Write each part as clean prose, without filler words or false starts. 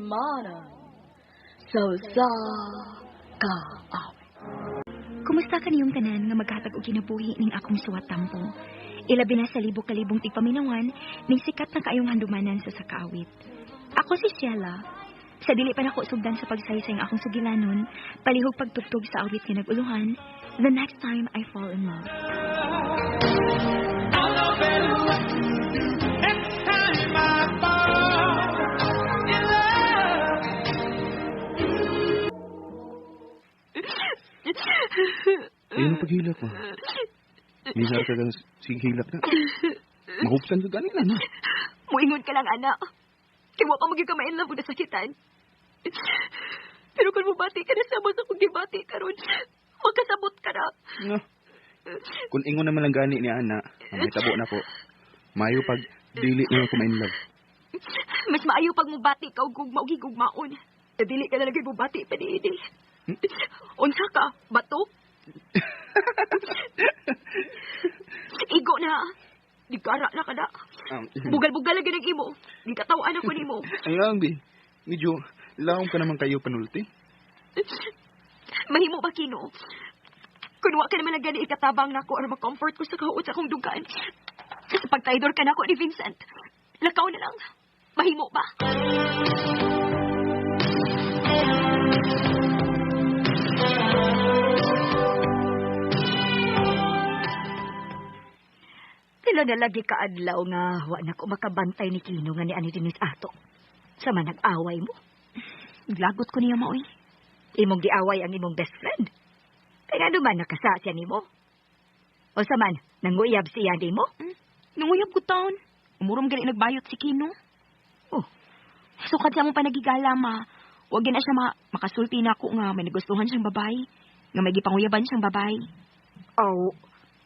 Manang sa kaawit. Kumusta ka niyong tanan nga maghatag og kinabuhi ning akong suwat tampo? Ilabi na sa libog-kalibong tigpaminawan ning sikat na kaayong handumanan sa sakaawit. Ako si Ciela. Sa dili pa nako sugdan sa pagsaysay ng akong sugilanon, palihog pagtugtog sa awit nga nag-uluhan, the next time I fall in love. Ayun ang paghilak mo. Nizar ka lang hilak na. Mahupsan ka ganila na. Muingon ka lang, anak. Kaya ka magigamain lang na sakitan. Pero kung mabati ka na sa mas akong gibati ka ron, magkasabot ka na. No. Kung ingon naman lang gani ni Ana, may tabo na po. Mayo pag dili na kumain love. Mas maayo pag mubati ka o gugmaon. Dili ka na lagi mubati pa ni Idi. Unsa ka? Bato? Igo na. Digara na ka na. Bugal-bugal lagi ng imo. Di katawaan ako ni mo. Ayang, Bi. Medyo laong ka naman kayo panulti. Mahimo ba, Kino? Kung wa ka naman lang gani ikatabang na ako or makomfort ko sa kahuot sa akong dugaan. Sa pagtaydor ka na ako ni Vincent. Lakaw na lang. Mahimo ba? Sila na lagi kaadlaw nga wa na ko makabantay ni Kino nga ni ani dinis ato. Sama nag-away mo. Lagot ko niya maoy. Imong giaway ang imong best friend. Kaya naman nakasa siya nimo. O saman, nanguyab siya nimo? Nanguyab ko taon. Umurom gali nagbayot si Kino. Oh, sukad siya mong panagigala ma. Huwag na siya makasulti na ako nga may nagustuhan siyang babae. Nga may gipanguyaban siyang babae. Oh,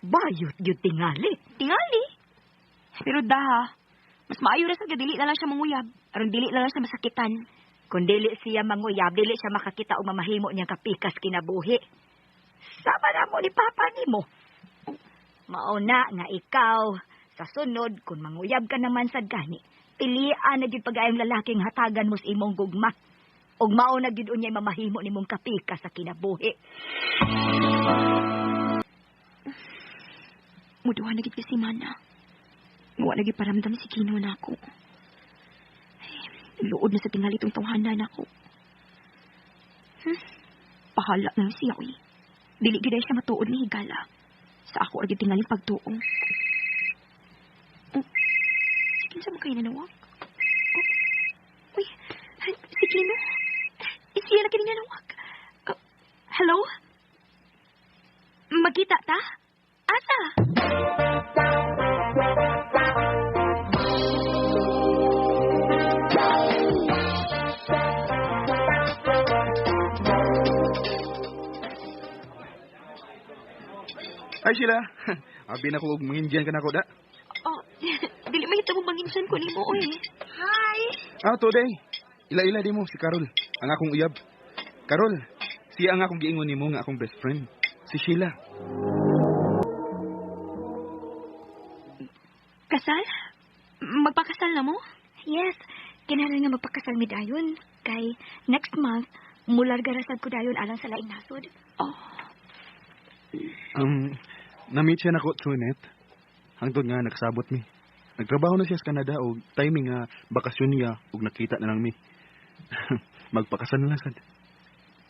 bayot yun tingali. Tingali? Pero mas maayo na sa dili na lang siya manguyab. Aron dili na lang siya masakitan. Kung dili siya manguyab, dili siya makakita o mamahimo niyang kapikas kinabuhi. Sama na mo ni Papa ni mo. Mauna nga ikaw, sa sunod, kung manguyab ka naman sa gani, pilian na din pag-ayong lalaking hatagan mo sa imong gugma. O mauna din unya'y mamahimo ni mong kapikas sa kinabuhi. Muduha na gid kasi mana. Wa lagi paramdam si Kino na ako. Luod na sa tingali itong tawhanan ako. Pahala na siya, uy. Dili gid siya matuod ni higala. Sa ako lagi tingali pagtuong. Sige sa mga nanawag. Uy, si Kino? Siya na kini nanawag. Hello? Magkita ta? Asa? Ay, Sheila. Abi na ko mangindiyan ka na ko, da. Oh, dili may ito manginsan ko ni mo, oy. Hi! Today. Ila-ila di mo, si Carol. Ang akong uyab. Carol, siya ang akong giingon ni mo nga akong best friend. Si Sheila. Kasal? Magpakasal na mo? Yes. Kinahanglan nga magpakasal mi dayon. Kay next month, mular garasad ko dayon alang sa laing nasod. Oh. Na-meet siya na ko through net. Hangtod nga nakasabot mi. Nagtrabaho na siya sa Canada o timing nga bakasyon niya ug nakita na lang mi. Magpakasal na lang sad.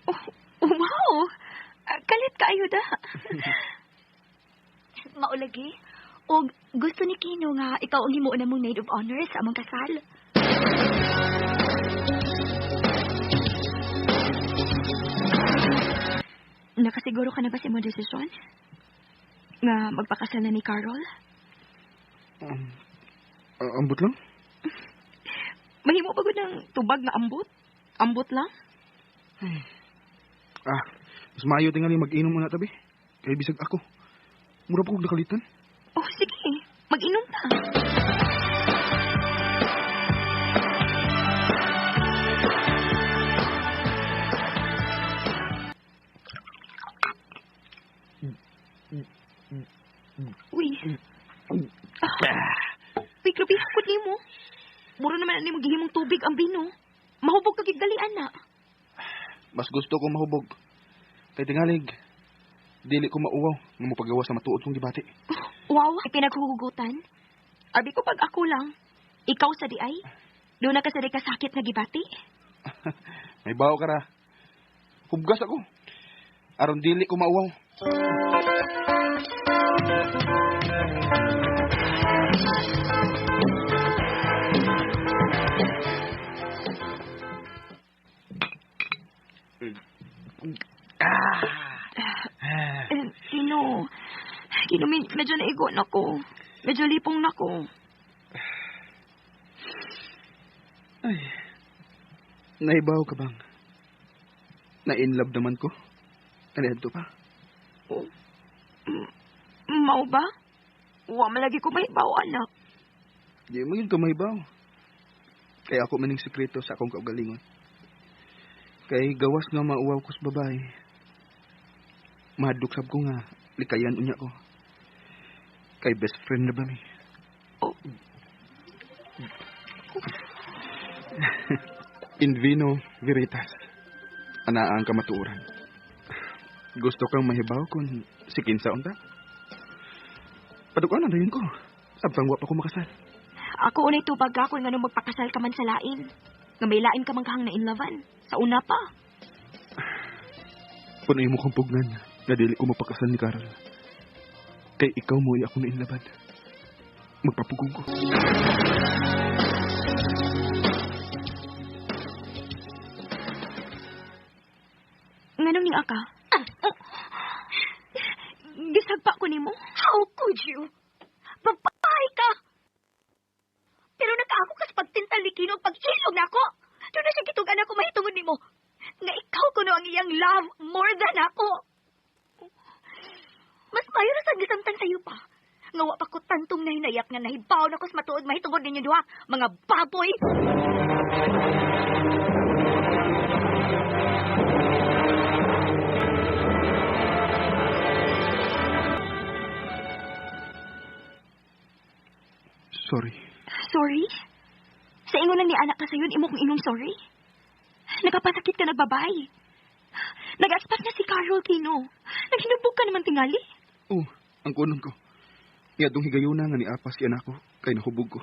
Oh, wow! Kalit kaayo da. Maulagi. O gusto ni Kino nga ikaw ang himuon na mong maid of honor sa among kasal. Nakasiguro ka na ba sa imong desisyon? Nga magpakasal na ni Carol? Ambot lang? Mahimo ba gud ng tubag nga ambot? Ambot lang? Mas maayo tingali mag-inom muna tabi. Kaya bisag ako. Mura pa kong nakalitan. Oh, sige. Mag-inom ta. Uy. Uy, grabe hakot ni mo. Mura naman ni magihimong tubig ang bino. Mahubog ka ana? Mas gusto ko mahubog. Kay tingalig, dili ko mauwaw nga mopagawa sa matuod kong gibati. Wow, pinaghuhugutan. Abi ko pag ako lang. Ikaw sa di ay? Doon na ka sa di kasakit nga gibati? May bawo ka ra. Hubgas ako. Aron dili ko mauwaw. Kino, medyo naigo na ko. Medyo lipong na ko. Ay, naibaw ka bang? Na-in-love naman ko? Ano to pa? Oh. Mau ba? Wa malagi ko maibaw, anak. Di mo yun ka maibaw. Kaya ako maning sekreto sa akong kaugalingon. Kay gawas nga mauwaw ko sa babae. Maduksab ko nga, likayan unya ko. Kay best friend na ba mi? Oh. In vino veritas. Ana ang kamatuoran. Gusto kang mahibaw kung si kinsa unta? Padukan na rin ko. Sabtang wa pa ko makasal. Ako unay tubag ako nga nung magpakasal ka man sa lain. Nga may lain ka man kahang na-inlovan. Sa una pa. Punoy mo kong pugnan na dili ko mapakasal ni Carol. Kay ikaw mo ay ako na-inlaban. Magpapugong ko. Nganong ni Aka? Gisagpa ko nimo. How could you? Babae ka! Pero nakaako ka sa pagtintal ni Kino pag-ilog na ako. Doon na siya gitugan ako mahitungod ni mo. Nga ikaw ko no ang iyang love more than ako. Mas mayo na sa gisamtang sayo pa. Nga wa pa ko tantong nahinayak nga nahibaw na ko sa matuod mahitungod ninyo duha. Mga baboy! Sorry. Sorry? Sa ingon lang ni anak ka sayon, imo kong inong sorry? Nagpapasakit ka nagbabay. Nag-expect na si Carol, Kino. Naghinubog ka naman tingali. Oh, ang kunon ko. Iyadong higayuna nga ni Apas si anak ko, kay nahubog ko.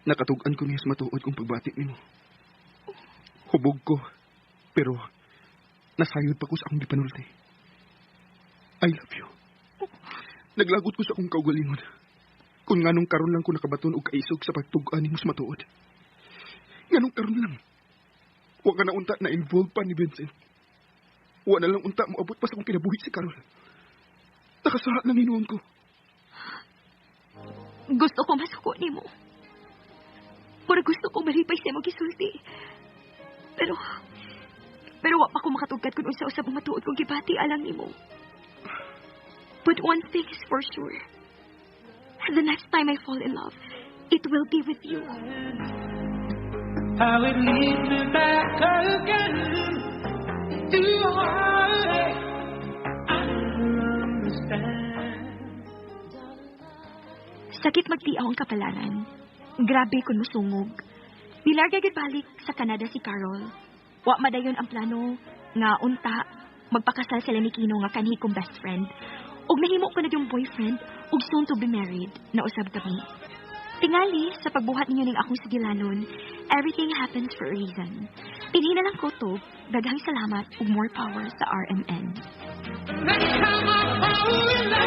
Nakatugan ko niya sa matuod kong pagbati nimo. Hubog ko, pero nasayod pa ko sa akong gipanulti. I love you. Naglagot ko sa akong kaugalingon. Kung nganong karon lang ko nakabaton og kaisog sa pagtug-an nimo sa matuod. Nganong karon lang. Wa ka na unta na involved pa ni Vincent. Wa na lang unta mo abot pa sa akong kinabuhi si Carol. Nakasaha na hinuon ko. Gusto ko masuko nimo. Pero gusto ko malipay sa imong gisulti. Pero wa pa ko makatugkad kung unsa-usab ang matuod kong gibati alang nimo. But one thing is for sure. The next time I fall in love, it will be with you. How it leads me back again to your heart. I understand. Sakit magtiaw ang kapalaran. Grabe kung musungog. Nilarga gid balik sa Canada si Carol. Wa madayon ang plano nga unta magpakasal sila ni Kino nga kanhi kong best friend. Og nahimo ko na yung boyfriend ug soon to be married na usab kami. Tingali sa pagbuhat ninyo ning akong sigilanon, everything happens for a reason. Pinhina lang ko to, daghang salamat ug more power sa RMN. Next time I fall in love.